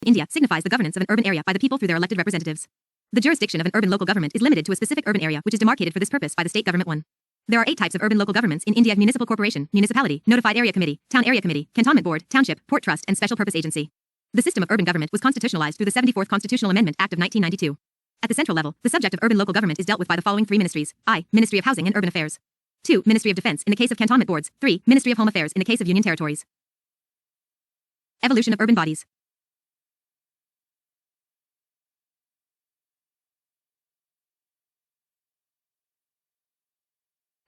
India signifies the governance of an urban area by the people through their elected representatives. The jurisdiction of an urban local government is limited to a specific urban area which is demarcated for this purpose by the state government. 1. There are 8 types of urban local governments in India: municipal corporation, municipality, notified area committee, town area committee, cantonment board, township, port trust, and special purpose agency. The system of urban government was constitutionalized through the 74th Constitutional Amendment Act of 1992. At the central level, the subject of urban local government is dealt with by the following 3 ministries: I. Ministry of Housing and Urban Affairs. 2. Ministry of Defense in the case of cantonment boards. 3. Ministry of Home Affairs in the case of union territories. Evolution of urban bodies.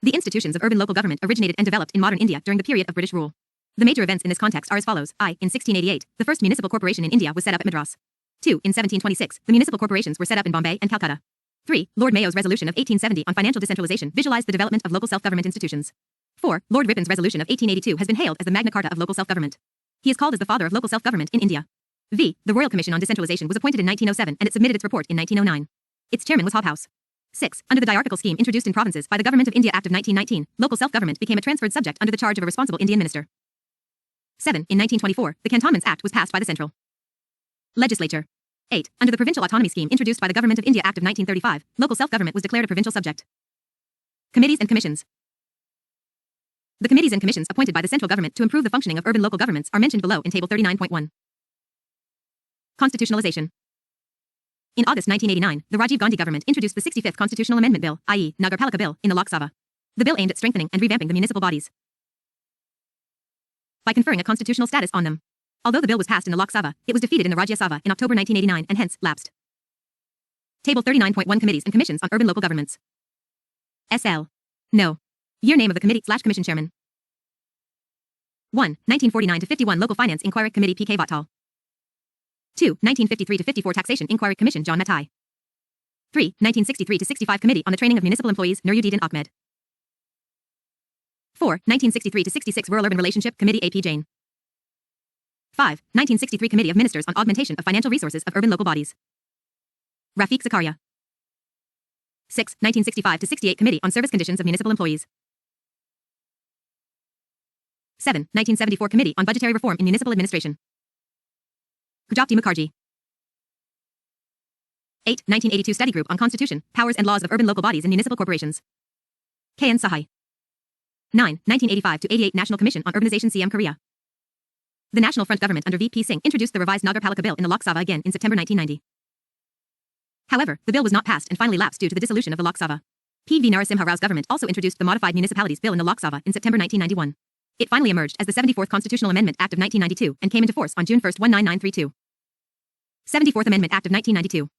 The institutions of urban local government originated and developed in modern India during the period of British rule. The major events in this context are as follows. In 1688, the first municipal corporation in India was set up at Madras. 2. In 1726, the municipal corporations were set up in Bombay and Calcutta. 3. Lord Mayo's resolution of 1870 on financial decentralization visualized the development of local self-government institutions. 4. Lord Ripon's resolution of 1882 has been hailed as the Magna Carta of local self-government. He is called as the father of local self-government in India. The Royal Commission on Decentralization was appointed in 1907 and it submitted its report in 1909. Its chairman was Hobhouse. 6. Under the diarchical scheme introduced in provinces by the Government of India Act of 1919, local self-government became a transferred subject under the charge of a responsible Indian minister. 7. In 1924, the Cantonments Act was passed by the Central Legislature. 8. Under the provincial autonomy scheme introduced by the Government of India Act of 1935, local self-government was declared a provincial subject. Committees and commissions. The committees and commissions appointed by the central government to improve the functioning of urban local governments are mentioned below in Table 39.1. Constitutionalization. In August 1989, the Rajiv Gandhi government introduced the 65th Constitutional Amendment Bill, i.e., Nagarpalika Bill, in the Lok Sabha. The bill aimed at strengthening and revamping the municipal bodies by conferring a constitutional status on them. Although the bill was passed in the Lok Sabha, it was defeated in the Rajya Sabha in October 1989 and hence lapsed. Table 39.1 Committees and Commissions on Urban Local Governments. SL. No. Year name of the committee/commission chairman. 1. 1949 to 51 Local Finance Inquiry Committee P.K. Vatal. 2. 1953 to 54 Taxation Inquiry Commission John Matai. 3. 1963 to 65 Committee on the Training of Municipal Employees Nuruddin Ahmed. 4. 1963 to 66 Rural Urban Relationship Committee A.P. Jain. 5. 1963 Committee of Ministers on Augmentation of Financial Resources of Urban Local Bodies. Rafiq Zakaria. 6. 1965 to 68 Committee on Service Conditions of Municipal Employees. 7. 1974 Committee on Budgetary Reform in Municipal Administration. Gujapti Mukherjee. 8. 1982 Study Group on Constitution, Powers and Laws of Urban Local Bodies and Municipal Corporations. K.N. Sahai. 9. 1985 to 88 National Commission on Urbanization CM Korea. The National Front government under V.P. Singh introduced the revised Nagarpalika Bill in the Lok Sabha again in September 1990. However, the bill was not passed and finally lapsed due to the dissolution of the Lok Sabha. P.V. Narasimha Rao's government also introduced the Modified Municipalities Bill in the Lok Sabha in September 1991. It finally emerged as the 74th Constitutional Amendment Act of 1992 and came into force on June 1, 19932. 74th Amendment Act of 1992.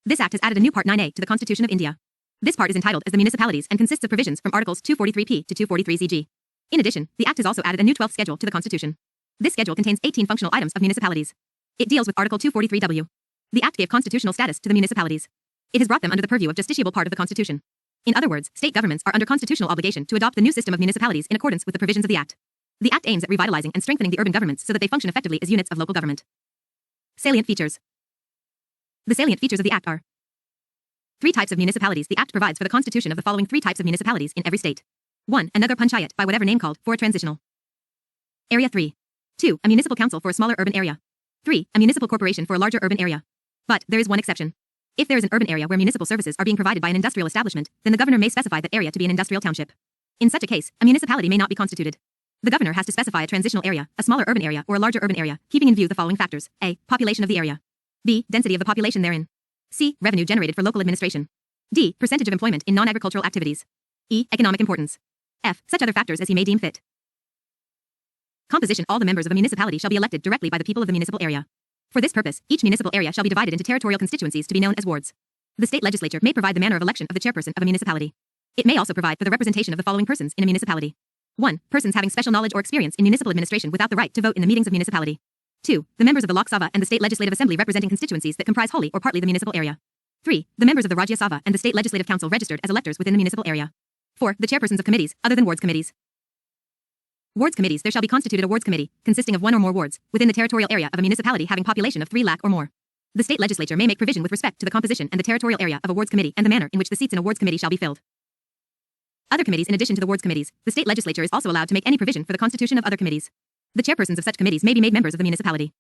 This act has added a new Part 9A to the Constitution of India. This part is entitled as the Municipalities and consists of provisions from Articles 243p to 243cg. In addition, the act has also added a new 12th schedule to the Constitution. This schedule contains 18 functional items of municipalities. It deals with Article 243w. The act gave constitutional status to the municipalities. It has brought them under the purview of justiciable part of the Constitution. In other words, state governments are under constitutional obligation to adopt the new system of municipalities in accordance with the provisions of the Act. The Act aims at revitalizing and strengthening the urban governments so that they function effectively as units of local government. Salient features. The salient features of the Act are 3 types of municipalities. The Act provides for the constitution of the following 3 types of municipalities in every state. 1. A Nagar Panchayat, by whatever name called, for a transitional area. 3. 2. A municipal council for a smaller urban area. 3. A municipal corporation for a larger urban area. But there is one exception. If there is an urban area where municipal services are being provided by an industrial establishment, then the governor may specify that area to be an industrial township. In such a case, a municipality may not be constituted. The governor has to specify a transitional area, a smaller urban area, or a larger urban area, keeping in view the following factors: A. Population of the area. B. Density of the population therein. C. Revenue generated for local administration. D. Percentage of employment in non-agricultural activities. E. Economic importance. F. Such other factors as he may deem fit. Composition. All the members of a municipality shall be elected directly by the people of the municipal area. For this purpose, each municipal area shall be divided into territorial constituencies to be known as wards. The state legislature may provide the manner of election of the chairperson of a municipality. It may also provide for the representation of the following persons in a municipality. 1. Persons having special knowledge or experience in municipal administration without the right to vote in the meetings of municipality. 2. The members of the Lok Sabha and the State Legislative Assembly representing constituencies that comprise wholly or partly the municipal area. 3. The members of the Rajya Sabha and the State Legislative Council registered as electors within the municipal area. 4. The chairpersons of committees, other than wards committees. Wards committees. There shall be constituted a wards committee, consisting of 1 or more wards, within the territorial area of a municipality having population of 3 lakh or more. The state legislature may make provision with respect to the composition and the territorial area of a wards committee and the manner in which the seats in a wards committee shall be filled. Other committees. In addition to the wards committees, the state legislature is also allowed to make any provision for the constitution of other committees. The chairpersons of such committees may be made members of the municipality.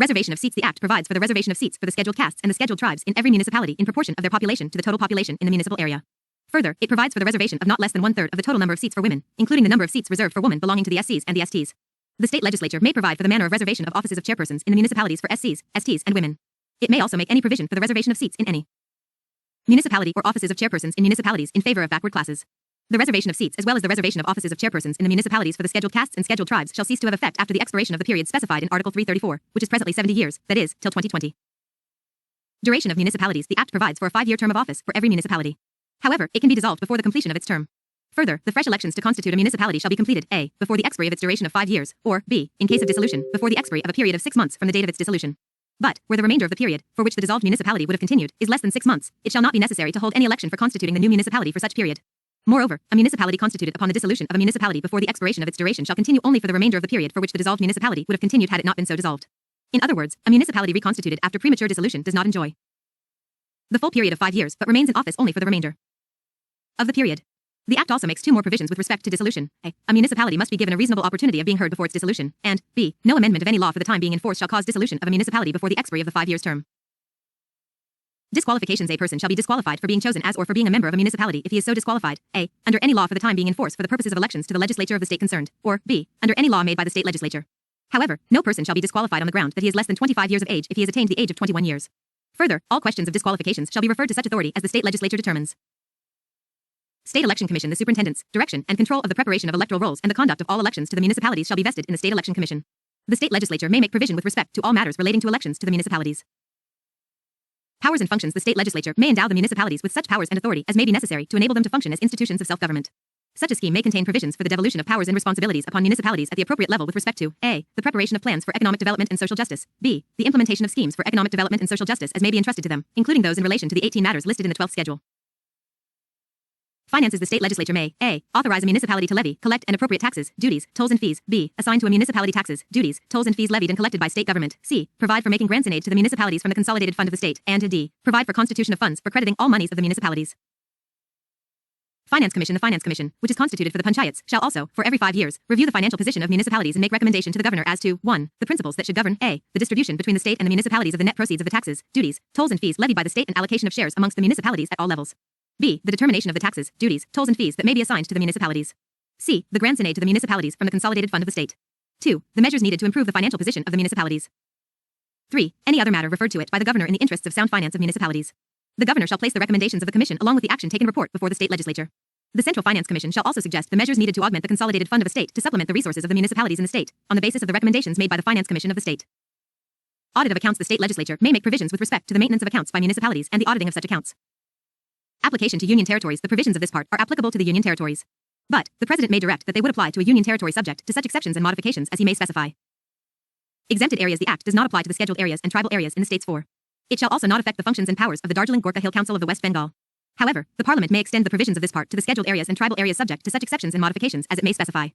Reservation of seats. The Act provides for the reservation of seats for the scheduled castes and the scheduled tribes in every municipality in proportion of their population to the total population in the municipal area. Further, it provides for the reservation of not less than 1/3 of the total number of seats for women, including the number of seats reserved for women belonging to the SCs and the STs. The state legislature may provide for the manner of reservation of offices of chairpersons in the municipalities for SCs, STs, and women. It may also make any provision for the reservation of seats in any municipality or offices of chairpersons in municipalities in favor of backward classes. The reservation of seats as well as the reservation of offices of chairpersons in the municipalities for the scheduled castes and scheduled tribes shall cease to have effect after the expiration of the period specified in Article 334, which is presently 70 years, that is, till 2020. Duration of municipalities. The Act provides for a 5-year term of office for every municipality. However, it can be dissolved before the completion of its term. Further, the fresh elections to constitute a municipality shall be completed a. before the expiry of its duration of 5 years, or b. in case of dissolution, before the expiry of a period of 6 months from the date of its dissolution. But, where the remainder of the period, for which the dissolved municipality would have continued, is less than 6 months, it shall not be necessary to hold any election for constituting the new municipality for such period. Moreover, a municipality constituted upon the dissolution of a municipality before the expiration of its duration shall continue only for the remainder of the period for which the dissolved municipality would have continued had it not been so dissolved. In other words, a municipality reconstituted after premature dissolution does not enjoy the full period of 5 years, but remains in office only for the remainder of the period. The Act also makes 2 more provisions with respect to dissolution. A municipality must be given a reasonable opportunity of being heard before its dissolution, and b. no amendment of any law for the time being in force shall cause dissolution of a municipality before the expiry of the 5 years term. Disqualifications. A person shall be disqualified for being chosen as or for being a member of a municipality if he is so disqualified, a. under any law for the time being in force for the purposes of elections to the legislature of the state concerned, or b. under any law made by the state legislature. However, no person shall be disqualified on the ground that he is less than 25 years of age if he has attained the age of 21 years. Further, all questions of disqualifications shall be referred to such authority as the state legislature determines. State Election Commission. The superintendence, direction, and control of the preparation of electoral rolls and the conduct of all elections to the municipalities shall be vested in the State Election Commission. The state legislature may make provision with respect to all matters relating to elections to the municipalities. Powers and functions. The state legislature may endow the municipalities with such powers and authority as may be necessary to enable them to function as institutions of self-government. Such a scheme may contain provisions for the devolution of powers and responsibilities upon municipalities at the appropriate level with respect to a. the preparation of plans for economic development and social justice, b. the implementation of schemes for economic development and social justice as may be entrusted to them, including those in relation to the 18 matters listed in the 12th schedule. Finances. The state legislature may a. authorize a municipality to levy, collect, and appropriate taxes, duties, tolls, and fees, b. assign to a municipality taxes, duties, tolls, and fees levied and collected by state government, c. provide for making grants and aid to the municipalities from the consolidated fund of the state, and d. provide for constitution of funds for crediting all monies of the municipalities. Finance Commission. The Finance Commission, which is constituted for the panchayats, shall also, for every 5 years, review the financial position of municipalities and make recommendation to the governor as to 1. the principles that should govern a. the distribution between the state and the municipalities of the net proceeds of the taxes, duties, tolls, and fees levied by the state and allocation of shares amongst the municipalities at all levels. b. the determination of the taxes, duties, tolls, and fees that may be assigned to the municipalities. c. the grants and aid to the municipalities from the consolidated fund of the state. 2. the measures needed to improve the financial position of the municipalities. 3. any other matter referred to it by the governor in the interests of sound finance of municipalities. The governor shall place the recommendations of the commission along with the action taken report before the state legislature. The Central Finance Commission shall also suggest the measures needed to augment the consolidated fund of a state to supplement the resources of the municipalities in the state, on the basis of the recommendations made by the Finance Commission of the state. Audit of accounts. The state legislature may make provisions with respect to the maintenance of accounts by municipalities and the auditing of such accounts. Application to union territories. The provisions of this part are applicable to the union territories. But, the President may direct that they would apply to a union territory subject to such exceptions and modifications as he may specify. Exempted areas. The Act does not apply to the scheduled areas and tribal areas in the states for. It shall also not affect the functions and powers of the Darjeeling Gorkha Hill Council of the West Bengal. However, the Parliament may extend the provisions of this part to the scheduled areas and tribal areas subject to such exceptions and modifications as it may specify.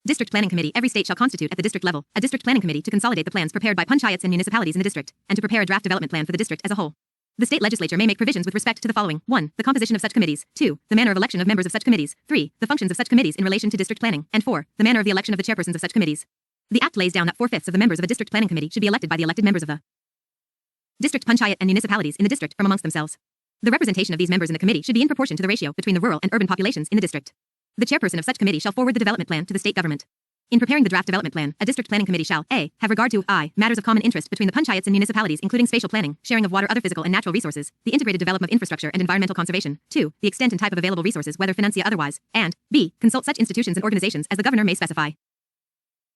District Planning Committee. Every state shall constitute at the district level a district planning committee to consolidate the plans prepared by panchayats and municipalities in the district, and to prepare a draft development plan for the district as a whole. The state legislature may make provisions with respect to the following: 1. the composition of such committees, 2. the manner of election of members of such committees, 3. the functions of such committees in relation to district planning, and 4. the manner of the election of the chairpersons of such committees. The Act lays down that 4/5 of the members of a district planning committee should be elected by the elected members of the district panchayat and municipalities in the district from amongst themselves. The representation of these members in the committee should be in proportion to the ratio between the rural and urban populations in the district. The chairperson of such committee shall forward the development plan to the state government. In preparing the draft development plan, a district planning committee shall a. have regard to I. matters of common interest between the panchayats and municipalities including spatial planning, sharing of water, other physical and natural resources, the integrated development of infrastructure and environmental conservation, 2. the extent and type of available resources whether financial otherwise, and b. consult such institutions and organizations as the governor may specify.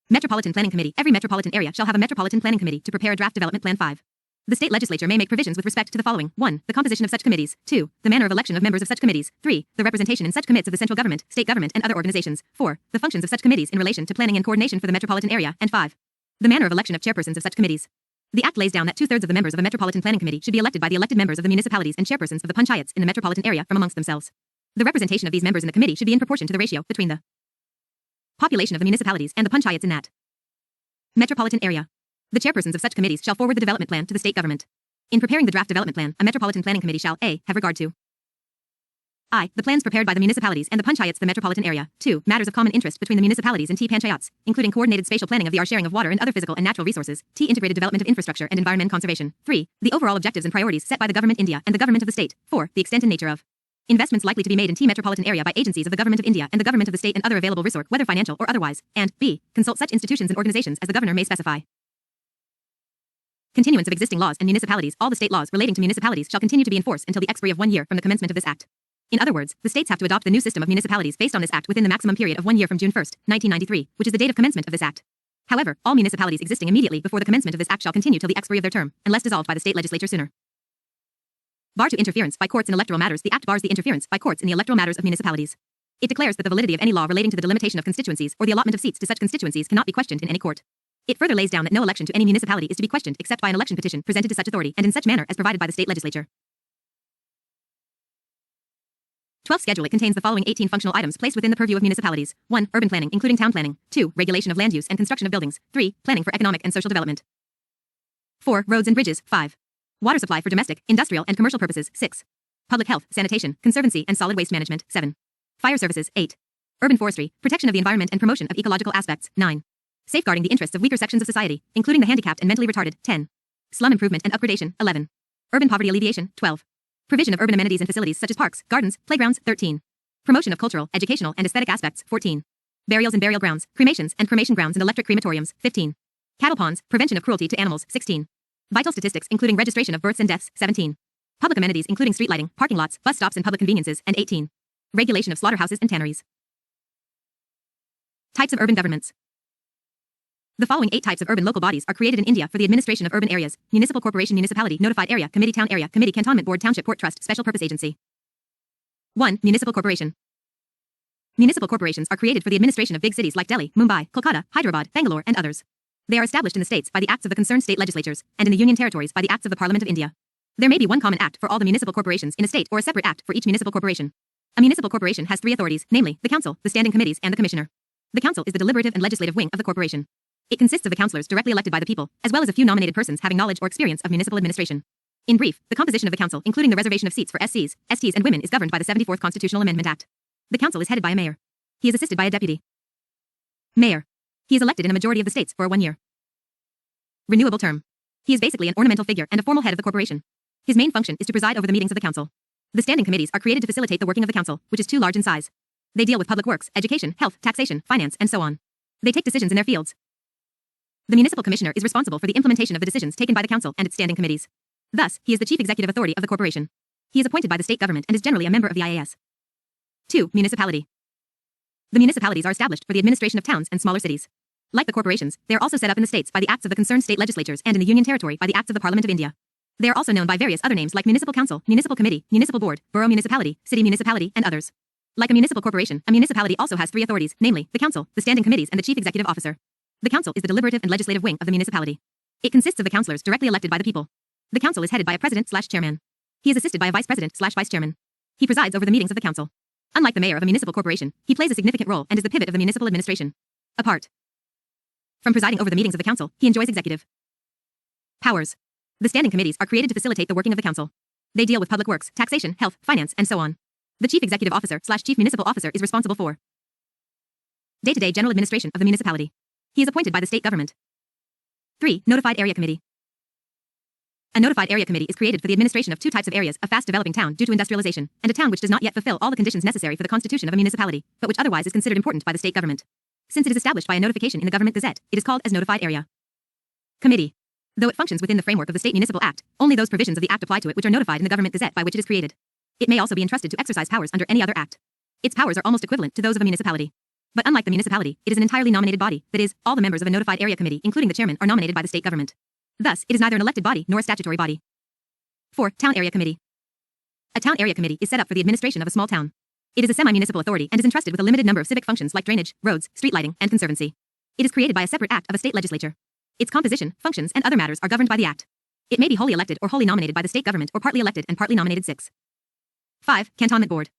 Metropolitan Planning Committee. Every metropolitan area shall have a metropolitan planning committee to prepare a draft development plan. 5. The state legislature may make provisions with respect to the following: 1. the composition of such committees, 2. the manner of election of members of such committees, 3. the representation in such commits of the central government, state government, and other organizations, 4. the functions of such committees in relation to planning and coordination for the metropolitan area, and 5. the manner of election of chairpersons of such committees. The Act lays down that 2/3 of the members of a metropolitan planning committee should be elected by the elected members of the municipalities and chairpersons of the panchayats in the metropolitan area from amongst themselves. The representation of these members in the committee should be in proportion to the ratio between the population of the municipalities and the panchayats in that metropolitan area. The chairpersons of such committees shall forward the development plan to the state government. In preparing the draft development plan, a metropolitan planning committee shall a. have regard to I. The plans prepared by the municipalities and the panchayats the metropolitan area. 2. Matters of common interest between the municipalities and T. panchayats, including coordinated spatial planning of the sharing of water and other physical and natural resources. T. Integrated development of infrastructure and environment conservation. 3. The overall objectives and priorities set by the government India and the government of the state. 4. The extent and nature of investments likely to be made in T. metropolitan area by agencies of the government of India and the government of the state and other available resource, whether financial or otherwise. And B. Consult such institutions and organizations as the governor may specify. Continuance of existing laws and municipalities. All the state laws relating to municipalities shall continue to be in force until the expiry of 1 year from the commencement of this act. In other words, the states have to adopt the new system of municipalities based on this act within the maximum period of 1 year from June 1, 1993, which is the date of commencement of this act. However, all municipalities existing immediately before the commencement of this act shall continue till the expiry of their term, unless dissolved by the state legislature sooner. Bar to interference by courts in electoral matters. The act bars the interference by courts in the electoral matters of municipalities. It declares that the validity of any law relating to the delimitation of constituencies or the allotment of seats to such constituencies cannot be questioned in any court. It further lays down that no election to any municipality is to be questioned except by an election petition presented to such authority and in such manner as provided by the state legislature. 12th schedule. It contains the following 18 functional items placed within the purview of municipalities. 1. Urban planning, including town planning. 2. Regulation of land use and construction of buildings. 3. Planning for economic and social development. 4. Roads and bridges. 5. Water supply for domestic, industrial, and commercial purposes. 6. Public health, sanitation, conservancy, and solid waste management. 7. Fire services. 8. Urban forestry, protection of the environment and promotion of ecological aspects. 9. Safeguarding the interests of weaker sections of society, including the handicapped and mentally retarded. 10. Slum improvement and upgradation. 11. Urban poverty alleviation. 12. Provision of urban amenities and facilities such as parks, gardens, playgrounds. 13. Promotion of cultural, educational, and aesthetic aspects. 14. Burials and burial grounds, cremations and cremation grounds and electric crematoriums. 15. Cattle ponds, prevention of cruelty to animals. 16. Vital statistics including registration of births and deaths. 17. Public amenities including street lighting, parking lots, bus stops and public conveniences. And 18. Regulation of slaughterhouses and tanneries. Types of urban governments. The following 8 types of urban local bodies are created in India for the administration of urban areas: municipal corporation, municipality, notified area, committee, town area, committee, cantonment board, township, port trust, special purpose agency. 1. Municipal corporation. Municipal corporations are created for the administration of big cities like Delhi, Mumbai, Kolkata, Hyderabad, Bangalore, and others. They are established in the states by the acts of the concerned state legislatures, and in the union territories by the acts of the Parliament of India. There may be one common act for all the municipal corporations in a state or a separate act for each municipal corporation. A municipal corporation has 3 authorities, namely, the council, the standing committees, and the commissioner. The council is the deliberative and legislative wing of the corporation. It consists of the councillors directly elected by the people, as well as a few nominated persons having knowledge or experience of municipal administration. In brief, the composition of the council, including the reservation of seats for SCs, STs, and women, is governed by the 74th Constitutional Amendment Act. The council is headed by a mayor. He is assisted by a deputy mayor. He is elected in a majority of the states for a 1 year renewable term. He is basically an ornamental figure and a formal head of the corporation. His main function is to preside over the meetings of the council. The standing committees are created to facilitate the working of the council, which is too large in size. They deal with public works, education, health, taxation, finance, and so on. They take decisions in their fields. The municipal commissioner is responsible for the implementation of the decisions taken by the council and its standing committees. Thus, he is the chief executive authority of the corporation. He is appointed by the state government and is generally a member of the IAS. 2. Municipality. The municipalities are established for the administration of towns and smaller cities. Like the corporations, they are also set up in the states by the acts of the concerned state legislatures and in the union territory by the acts of the Parliament of India. They are also known by various other names like municipal council, municipal committee, municipal board, borough municipality, city municipality, and others. Like a municipal corporation, a municipality also has 3 authorities, namely, the council, the standing committees, and the chief executive officer. The council is the deliberative and legislative wing of the municipality. It consists of the councillors directly elected by the people. The council is headed by a president/chairman. He is assisted by a vice president/vice chairman. He presides over the meetings of the council. Unlike the mayor of a municipal corporation, he plays a significant role and is the pivot of the municipal administration. Apart from presiding over the meetings of the council, he enjoys executive powers. The standing committees are created to facilitate the working of the council. They deal with public works, taxation, health, finance, and so on. The chief executive officer/chief municipal officer is responsible for day-to-day general administration of the municipality. He is appointed by the state government. 3. Notified area committee. A notified area committee is created for the administration of 2 types of areas: a fast-developing town due to industrialization, and a town which does not yet fulfill all the conditions necessary for the constitution of a municipality, but which otherwise is considered important by the state government. Since it is established by a notification in the Government Gazette, it is called as Notified Area Committee. Though it functions within the framework of the State Municipal Act, only those provisions of the Act apply to it which are notified in the Government Gazette by which it is created. It may also be entrusted to exercise powers under any other act. Its powers are almost equivalent to those of a municipality. But unlike the municipality, it is an entirely nominated body, that is, all the members of a notified area committee, including the chairman, are nominated by the state government. Thus, it is neither an elected body nor a statutory body. 4. Town area committee. A town area committee is set up for the administration of a small town. It is a semi-municipal authority and is entrusted with a limited number of civic functions like drainage, roads, street lighting, and conservancy. It is created by a separate act of a state legislature. Its composition, functions, and other matters are governed by the act. It may be wholly elected or wholly nominated by the state government or partly elected and partly nominated. 6. 5. Cantonment board.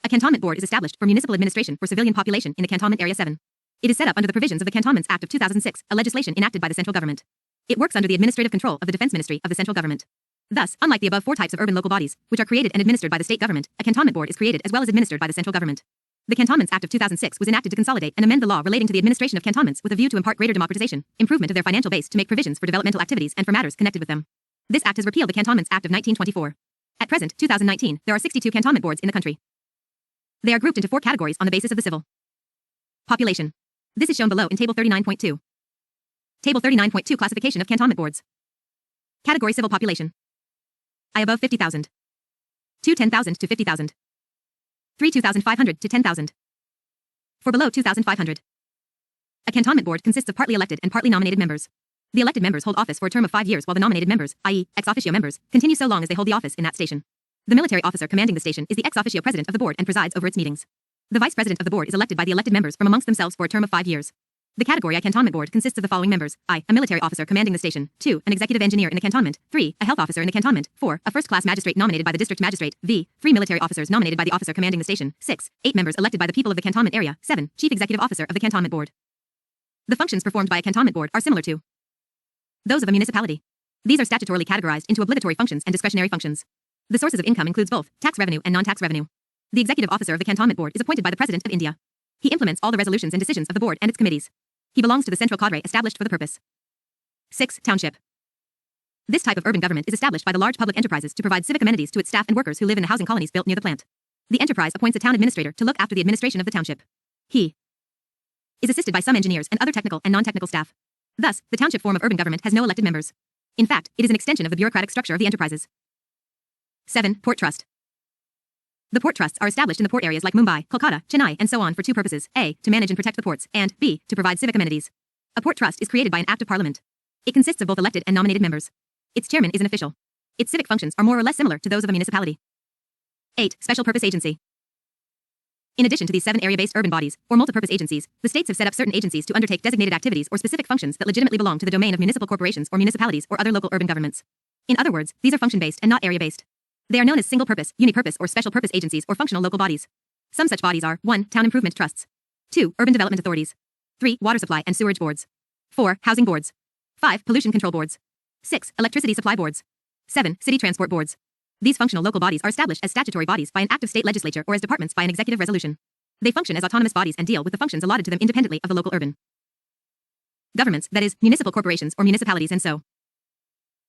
A cantonment board is established for municipal administration for civilian population in the cantonment area. 7. It is set up under the provisions of the Cantonments Act of 2006, a legislation enacted by the central government. It works under the administrative control of the Defense Ministry of the central government. Thus, unlike the above four types of urban local bodies, which are created and administered by the state government, a cantonment board is created as well as administered by the central government. The Cantonments Act of 2006 was enacted to consolidate and amend the law relating to the administration of cantonments with a view to impart greater democratization, improvement of their financial base to make provisions for developmental activities and for matters connected with them. This act has repealed the Cantonments Act of 1924. At present, 2019, there are 62 cantonment boards in the country. They are grouped into 4 categories on the basis of the civil population. This is shown below in Table 39.2. Table 39.2 Classification of cantonment boards. Category Civil population. I above 50,000. 2 10,000 to 50,000. 3 2,500 to 10,000. 4 below 2,500. A cantonment board consists of partly elected and partly nominated members. The elected members hold office for a term of 5 years while the nominated members, i.e., ex officio members, continue so long as they hold the office in that station. The military officer commanding the station is the ex officio president of the board and presides over its meetings. The vice president of the board is elected by the elected members from amongst themselves for a term of 5 years. The category I cantonment board consists of the following members: I, a military officer commanding the station; 2, an executive engineer in the cantonment; 3, a health officer in the cantonment; 4, a first-class magistrate nominated by the district magistrate; 3 military officers nominated by the officer commanding the station; 6, 8 members elected by the people of the cantonment area; 7, chief executive officer of the cantonment board. The functions performed by a cantonment board are similar to those of a municipality. These are statutorily categorized into obligatory functions and discretionary functions. The sources of income includes both tax revenue and non-tax revenue. The executive officer of the cantonment board is appointed by the President of India. He implements all the resolutions and decisions of the board and its committees. He belongs to the central cadre established for the purpose. 6. Township. This type of urban government is established by the large public enterprises to provide civic amenities to its staff and workers who live in the housing colonies built near the plant. The enterprise appoints a town administrator to look after the administration of the township. He is assisted by some engineers and other technical and non-technical staff. Thus, the township form of urban government has no elected members. In fact, it is an extension of the bureaucratic structure of the enterprises. 7. Port Trust. The port trusts are established in the port areas like Mumbai, Kolkata, Chennai, and so on for 2 purposes: A, to manage and protect the ports, and B, to provide civic amenities. A port trust is created by an act of parliament. It consists of both elected and nominated members. Its chairman is an official. Its civic functions are more or less similar to those of a municipality. 8. Special purpose agency. In addition to these 7 area-based urban bodies, or multipurpose agencies, the states have set up certain agencies to undertake designated activities or specific functions that legitimately belong to the domain of municipal corporations or municipalities or other local urban governments. In other words, these are function-based and not area-based. They are known as single-purpose, unipurpose, or special-purpose agencies or functional local bodies. Some such bodies are 1. Town improvement trusts; 2. Urban development authorities; 3. Water supply and sewerage boards; 4. Housing boards; 5. Pollution control boards; 6. Electricity supply boards; 7. City transport boards. These functional local bodies are established as statutory bodies by an act of state legislature or as departments by an executive resolution. They function as autonomous bodies and deal with the functions allotted to them independently of the local urban governments, that is, municipal corporations or municipalities, and so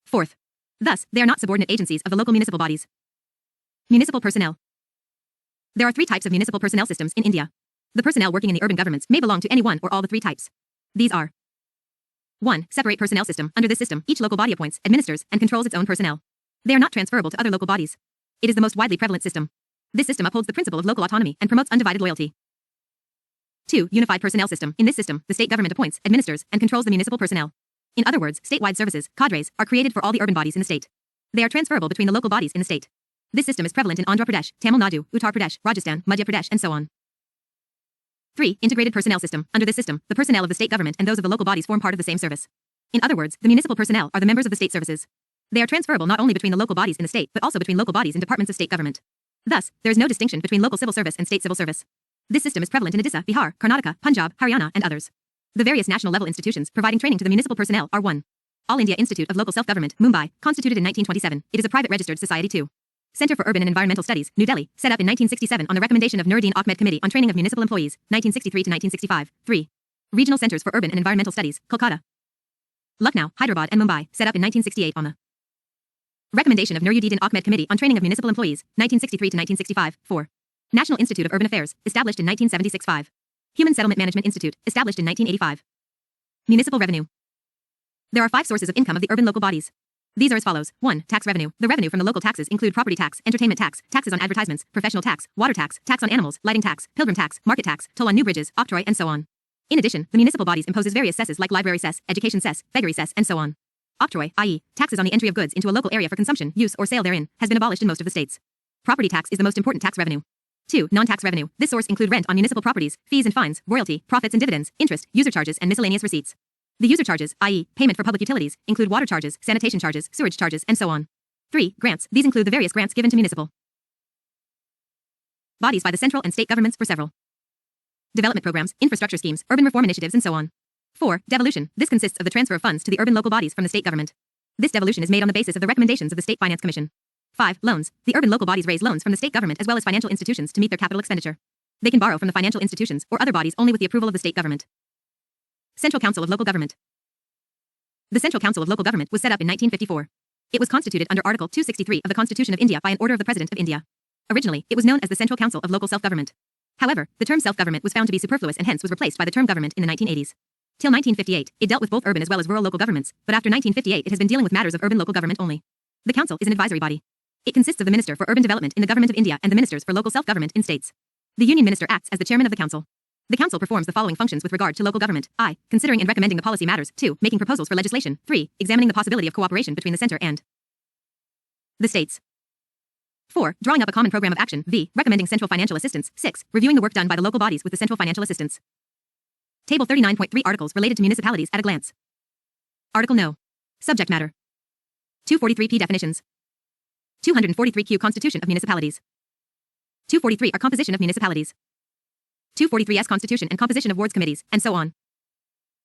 forth. Thus, they are not subordinate agencies of the local municipal bodies. Municipal personnel. There are 3 types of municipal personnel systems in India. The personnel working in the urban governments may belong to any one or all the 3 types. These are: 1. Separate personnel system. Under this system, each local body appoints, administers, and controls its own personnel. They are not transferable to other local bodies. It is the most widely prevalent system. This system upholds the principle of local autonomy and promotes undivided loyalty. 2. Unified personnel system. In this system, the state government appoints, administers, and controls the municipal personnel. In other words, statewide services, cadres, are created for all the urban bodies in the state. They are transferable between the local bodies in the state. This system is prevalent in Andhra Pradesh, Tamil Nadu, Uttar Pradesh, Rajasthan, Madhya Pradesh, and so on. 3. Integrated personnel system. Under this system, the personnel of the state government and those of the local bodies form part of the same service. In other words, the municipal personnel are the members of the state services. They are transferable not only between the local bodies in the state, but also between local bodies and departments of state government. Thus, there is no distinction between local civil service and state civil service. This system is prevalent in Odisha, Bihar, Karnataka, Punjab, Haryana, and others. The various national level institutions providing training to the municipal personnel are 1. All India Institute of Local Self-Government, Mumbai, constituted in 1927. It is a private registered society. 2. Center for Urban and Environmental Studies, New Delhi, set up in 1967 on the recommendation of Nuruddin Ahmed Committee on Training of Municipal Employees, 1963 to 1965. 3. Regional Centers for Urban and Environmental Studies, Kolkata, Lucknow, Hyderabad, and Mumbai, set up in 1968 on the recommendation of Nuruddin Ahmed Committee on Training of Municipal Employees, 1963 to 1965. 4. National Institute of Urban Affairs, established in 1976. 5. Human Settlement Management Institute, established in 1985. Municipal revenue. There are 5 sources of income of the urban local bodies. These are as follows. 1. Tax revenue. The revenue from the local taxes include property tax, entertainment tax, taxes on advertisements, professional tax, water tax, tax on animals, lighting tax, pilgrim tax, market tax, toll on new bridges, octroi, and so on. In addition, the municipal bodies imposes various cesses like library cess, education cess, beggary cess, and so on. Octroi, i.e., taxes on the entry of goods into a local area for consumption, use, or sale therein, has been abolished in most of the states. Property tax is the most important tax revenue. 2. Non-tax revenue. This source include rent on municipal properties, fees and fines, royalty, profits and dividends, interest, user charges, and miscellaneous receipts. The user charges, i.e., payment for public utilities, include water charges, sanitation charges, sewage charges, and so on. 3. Grants. These include the various grants given to municipal bodies by the central and state governments for several development programs, infrastructure schemes, urban reform initiatives, and so on. 4. Devolution. This consists of the transfer of funds to the urban local bodies from the state government. This devolution is made on the basis of the recommendations of the State Finance Commission. 5. Loans. The urban local bodies raise loans from the state government as well as financial institutions to meet their capital expenditure. They can borrow from the financial institutions or other bodies only with the approval of the state government. Central Council of Local Government. The Central Council of Local Government was set up in 1954. It was constituted under Article 263 of the Constitution of India by an order of the President of India. Originally, it was known as the Central Council of Local Self-Government. However, the term self-government was found to be superfluous and hence was replaced by the term government in the 1980s. Till 1958, it dealt with both urban as well as rural local governments, but after 1958 it has been dealing with matters of urban local government only. The Council is an advisory body. It consists of the Minister for Urban Development in the Government of India and the Ministers for Local Self-Government in states. The Union Minister acts as the chairman of the Council. The Council performs the following functions with regard to local government. I. Considering and recommending the policy matters. 2. Making proposals for legislation. 3. Examining the possibility of cooperation between the center and the states. 4. Drawing up a common program of action. V. Recommending central financial assistance. 6. Reviewing the work done by the local bodies with the central financial assistance. Table 39.3 Articles related to municipalities at a glance. Article No. Subject matter. 243p Definitions. 243q Constitution of Municipalities. 243 are Composition of Municipalities. 243s Constitution and Composition of Wards Committees, and so on.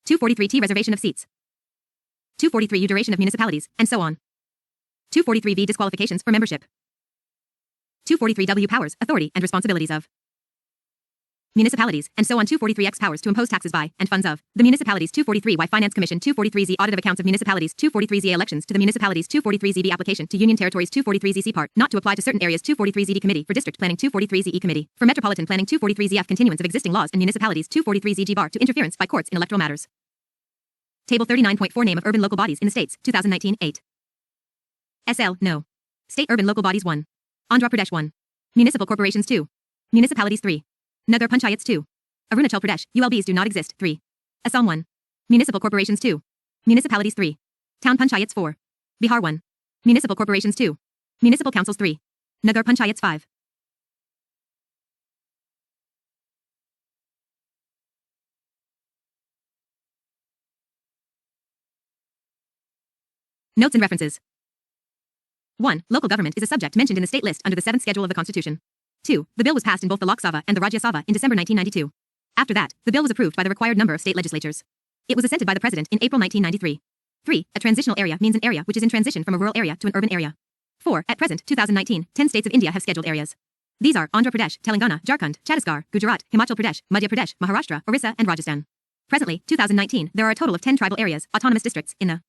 243t Reservation of Seats. 243u Duration of Municipalities, and so on. 243v Disqualifications for membership. 243w Powers, Authority, and Responsibilities of municipalities, and so on. 243x Powers to impose taxes by, and funds of, the municipalities. 243y Finance Commission. 243z Audit of accounts of municipalities. 243z Elections to the municipalities. 243zb Application to Union Territories. 243z Part, not to apply to certain areas. 243zd Committee for District Planning. 243ze Committee for Metropolitan Planning. 243zf Continuance of existing laws in municipalities. 243zg Bar to interference by courts in electoral matters. Table 39.4 Name of urban local bodies in the states, 2019, 8. SL, no. State urban local bodies 1. Andhra Pradesh 1. Municipal corporations 2. Municipalities 3. Nagar Panchayats 2. Arunachal Pradesh, ULBs do not exist 3. Assam 1. Municipal corporations 2. Municipalities 3. Town Panchayats 4. Bihar 1. Municipal corporations 2. Municipal councils 3. Nagar Panchayats 5. Notes and references. 1. Local government is a subject mentioned in the state list under the 7th schedule of the Constitution. 2. The bill was passed in both the Lok Sabha and the Rajya Sabha in December 1992. After that, the bill was approved by the required number of state legislatures. It was assented by the President in April 1993. 3. A transitional area means an area which is in transition from a rural area to an urban area. 4. At present, 2019, 10 states of India have scheduled areas. These are Andhra Pradesh, Telangana, Jharkhand, Chhattisgarh, Gujarat, Himachal Pradesh, Madhya Pradesh, Maharashtra, Orissa, and Rajasthan. Presently, 2019, there are a total of 10 tribal areas, autonomous districts, in the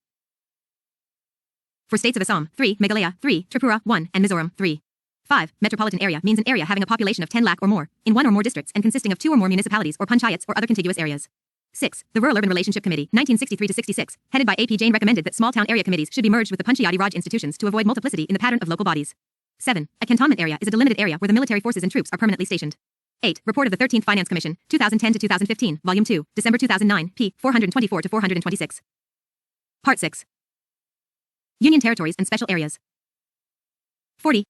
for states of Assam, 3, Meghalaya, 3, Tripura, 1, and Mizoram, 3. 5. Metropolitan area means an area having a population of 10 lakh or more, in one or more districts and consisting of 2 or more municipalities or panchayats or other contiguous areas. 6. The Rural-Urban Relationship Committee, 1963-66, headed by A.P. Jain, recommended that small town area committees should be merged with the Panchayati Raj institutions to avoid multiplicity in the pattern of local bodies. 7. A cantonment area is a delimited area where the military forces and troops are permanently stationed. 8. Report of the 13th Finance Commission, 2010-2015, Volume 2, December 2009, p. 424-426. Part 6. Union Territories and Special Areas. 40.